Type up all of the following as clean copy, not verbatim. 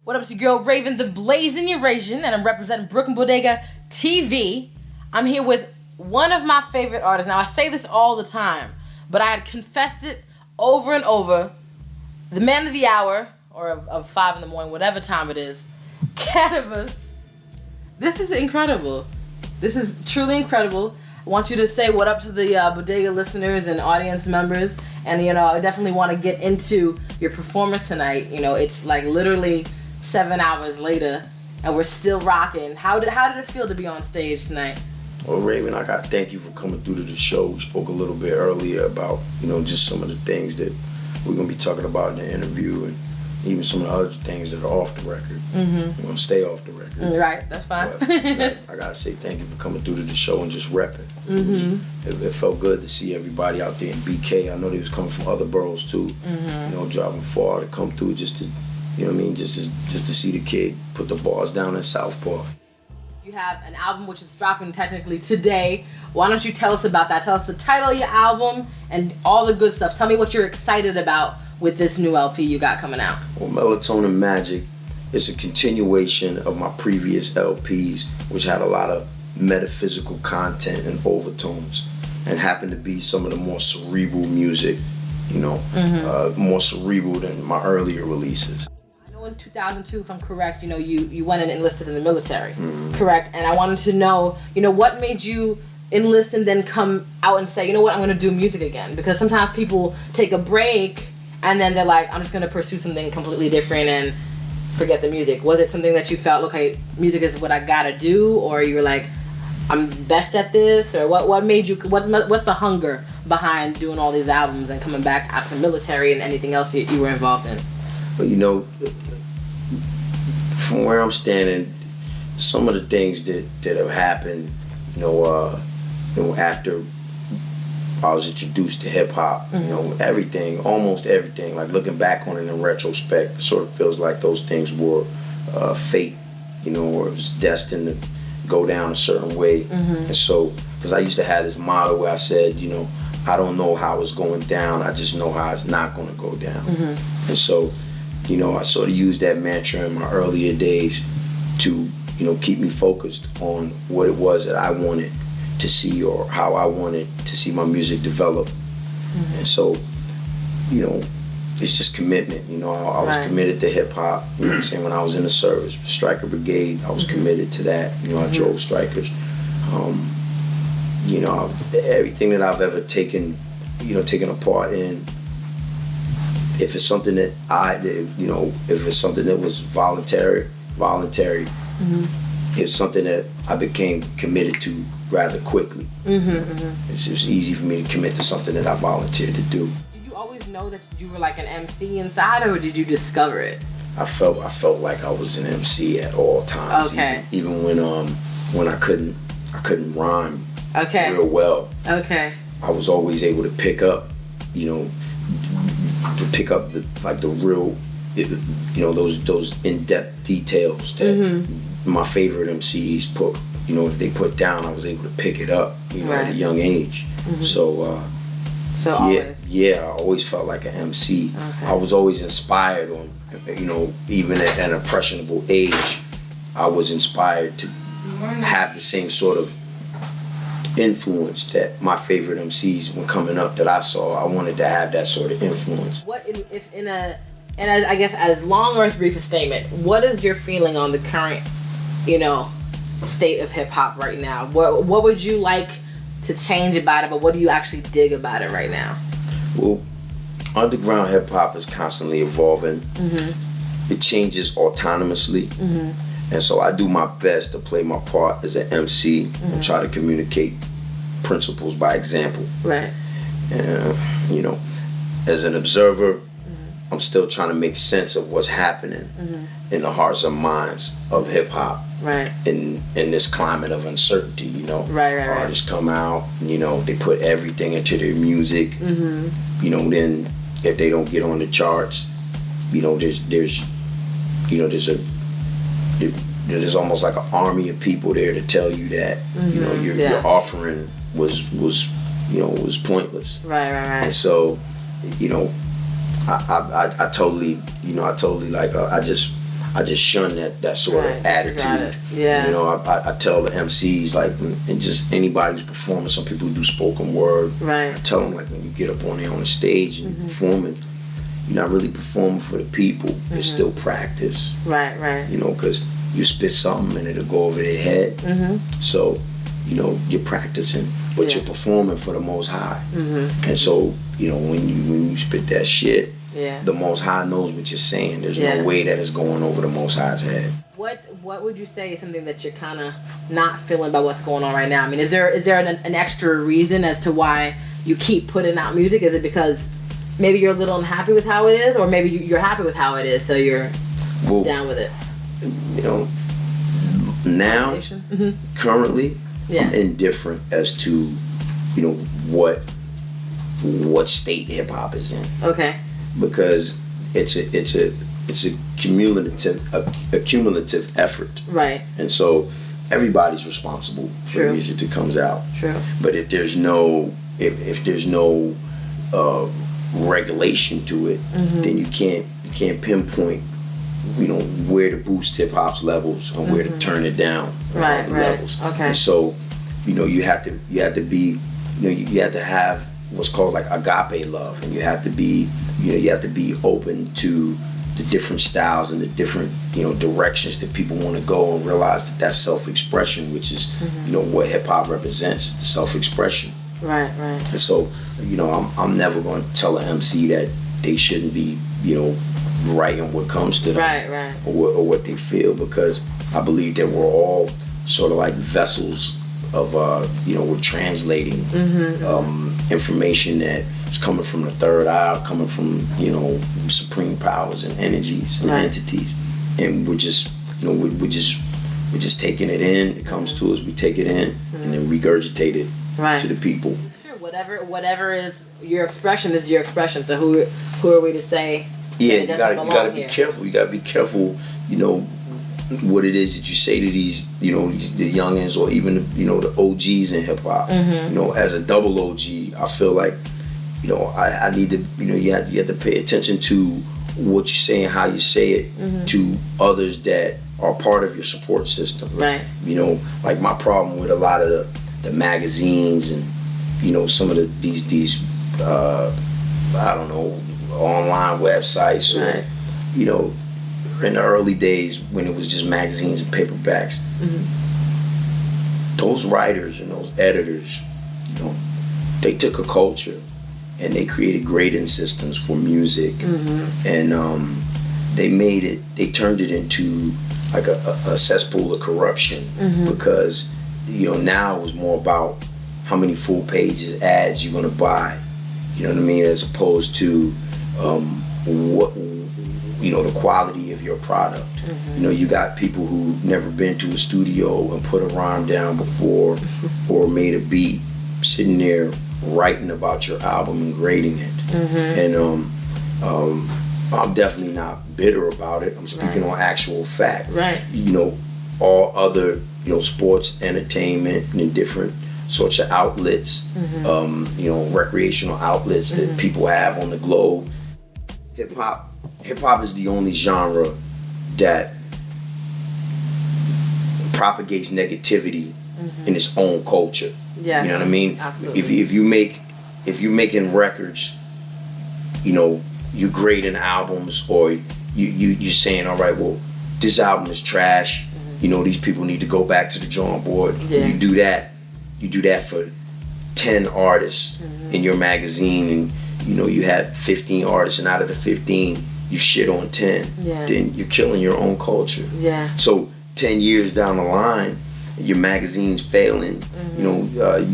What up, it's your girl Raven, the Blazin Eurasian, and I'm representing Brooklyn Bodega TV. I'm here with one of my favorite artists. Now, I say this all the time, but I had confessed it over and over. The man of the hour, or of 5 in the morning, whatever time it is, CANIBUS. This is incredible. This is truly incredible. I want you to say what up to the Bodega listeners and audience members. And, I definitely want to get into your performance tonight. It's like literally 7 hours later, and we're still rocking. How did it feel to be on stage tonight? Well, Raven, I gotta thank you for coming through to the show. We spoke a little bit earlier about, just some of the things that we're gonna be talking about in the interview, and even some of the other things that are off the record. Mm-hmm. We're gonna stay off the record. Right, that's fine. But, I gotta say thank you for coming through to the show and just repping. Mm-hmm. It felt good to see everybody out there in BK. I know they was coming from other boroughs too. Mm-hmm. Driving far to come through just to, just to see the kid put the bars down in Southpaw. You have an album which is dropping technically today. Why don't you tell us about that? Tell us the title of your album and all the good stuff. Tell me what you're excited about with this new LP you got coming out. Well, Melatonin Magik is a continuation of my previous LPs, which had a lot of metaphysical content and overtones, and happened to be some of the more cerebral music, more cerebral than my earlier releases. In 2002, if I'm correct, you went and enlisted in the military, Mm-hmm. correct? And I wanted to know, what made you enlist and then come out and say, I'm going to do music again? Because sometimes people take a break and then they're like, I'm just going to pursue something completely different and forget the music. Was it something that you felt, okay, music is what I got to do? Or you were like, I'm best at this? Or what made you, what's the hunger behind doing all these albums and coming back after the military and anything else you were involved in? Well, from where I'm standing, some of the things that have happened, after I was introduced to hip hop, almost everything, like looking back on it in retrospect, sort of feels like those things were fate, or it was destined to go down a certain way. Mm-hmm. And so, because I used to have this motto where I said, I don't know how it's going down, I just know how it's not going to go down. Mm-hmm. And so, I sort of used that mantra in my earlier days to, keep me focused on what it was that I wanted to see or how I wanted to see my music develop. Mm-hmm. And so, it's just commitment. I was right. committed to hip hop. When I was in the service, Stryker Brigade, I was committed to that. I drove Strikers. Everything that I've ever taken a part in. If it's something that if it's something that was voluntary, Mm-hmm. it's something that I became committed to rather quickly. Mm-hmm, mm-hmm. It's just easy for me to commit to something that I volunteered to do. Did you always know that you were like an MC inside, or did you discover it? I felt like I was an MC at all times. Okay. Even when I couldn't rhyme. Okay. Real well. Okay. I was always able to pick up, the real, those in-depth details that my favorite MCs put, if they put down, I was able to pick it up, right. at a young age. Mm-hmm. So I always felt like an MC. Okay. I was always inspired on, even at an impressionable age, I was inspired to have the same sort of influence that my favorite MCs were coming up that I saw. I wanted to have that sort of influence. I guess as long or as brief a statement, what is your feeling on the current, state of hip hop right now? What would you like to change about it, but what do you actually dig about it right now? Well, underground hip hop is constantly evolving. Mm-hmm. It changes autonomously. Mm-hmm. And so I do my best to play my part as an MC and try to communicate principles by example. Right. As an observer, I'm still trying to make sense of what's happening in the hearts and minds of hip hop. Right. In this climate of uncertainty, Right. Artists come out, they put everything into their music. Mm-hmm. Then if they don't get on the charts, there's almost like an army of people there to tell you that your offering was pointless. Right. And so, I totally like I I just shun that sort of attitude. Yeah. You know, I tell the MCs, like, and just anybody who's performing, some people who do spoken word, right. I tell them, like, when you get up on there on the stage and you're performing, you're not really performing for the people. It's still practice. Right. You know, because you spit something and it'll go over their head. So, you know, you're practicing, but you're performing for the Most High. And so, you know, when you spit that shit, the Most High knows what you're saying. There's no way that it's going over the Most High's head. What would you say is something that you're kind of not feeling about what's going on right now? I mean, is there an extra reason as to why you keep putting out music? Is it because maybe you're a little unhappy with how it is, or maybe you're happy with how it is, so you're down with it? You know, now, currently, I'm indifferent as to, you know, what state hip hop is in. Okay. Because it's a cumulative effort. Right. And so everybody's responsible for the music that comes out. True. But if there's no regulation to it, then you can't pinpoint, you know, where to boost hip hop's levels and where to turn it down levels. Okay. And so, you know, you have to be, you know, you have to have what's called like agape love, and you have to be open to the different styles and the different, you know, directions that people want to go, and realize that that's self-expression, which is, you know, what hip hop represents, the self-expression. Right. And so, you know, I'm never going to tell an MC that they shouldn't be, you know, writing what comes to them, or what they feel, because I believe that we're all sort of like vessels of, you know, we're translating information that is coming from the third eye, coming from, you know, supreme powers and energies and entities, and we're just, you know, we're just taking it in. It comes to us, we take it in, and then regurgitate it to the people. Sure, whatever is your expression is your expression. So who are we to say? Yeah, you gotta be careful. You gotta be careful, you know, what it is that you say to these, you know, the youngins, or even, you know, the OGs in hip hop. You know, as a double OG, I feel like, you know, I need to, you know, you have to pay attention to what you say and how you say it to others that are part of your support system. Right. You know, like my problem with a lot of the magazines and, you know, some of these I don't know, online websites, or, you know, in the early days when it was just magazines and paperbacks, those writers and those editors, you know, they took a culture and they created grading systems for music, and they turned it into like a cesspool of corruption, because, you know, now it was more about how many full pages ads you're gonna buy, you know what I mean, as opposed to what, you know, the quality of your product. You know, you got people who never been to a studio and put a rhyme down before, or made a beat, sitting there writing about your album and grading it. And I'm definitely not bitter about it. I'm speaking on actual fact. You know, all other, you know, sports, entertainment, and different sorts of outlets, you know, recreational outlets that people have on the globe. Hip hop is the only genre that propagates negativity in its own culture. Yes, you know what I mean? Absolutely. If you making records, you know, you grading albums, or you saying, all right, well, this album is trash. You know, these people need to go back to the drawing board. You do that for 10 artists in your magazine, and, you know, you have 15 artists, and out of the 15 you shit on 10, then you're killing your own culture. So 10 years down the line, your magazine's failing, you know,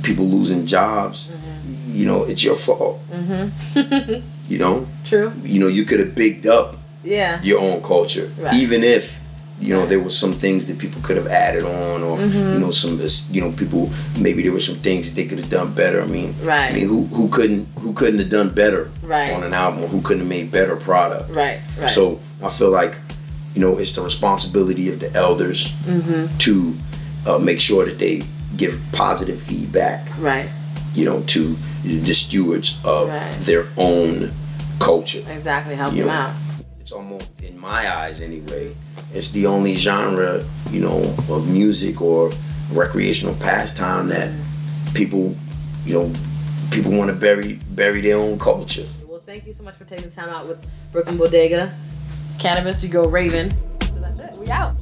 people losing jobs, you know, it's your fault. You know? True. You know, you could have bigged up your own culture, even if, you know, there were some things that people could have added on, or, you know, some of this, you know, people, maybe there were some things that they could have done better. I mean, who couldn't have done better on an album, or who couldn't have made better product? So I feel like, you know, it's the responsibility of the elders to make sure that they give positive feedback, you know, to the stewards of their own culture. Exactly, help them out. It's almost, in my eyes anyway, it's the only genre, you know, of music or recreational pastime that people, you know, people want to bury their own culture. Well, thank you so much for taking the time out with Brooklyn Bodega. Cannabis, you go Raven. So that's it. We out.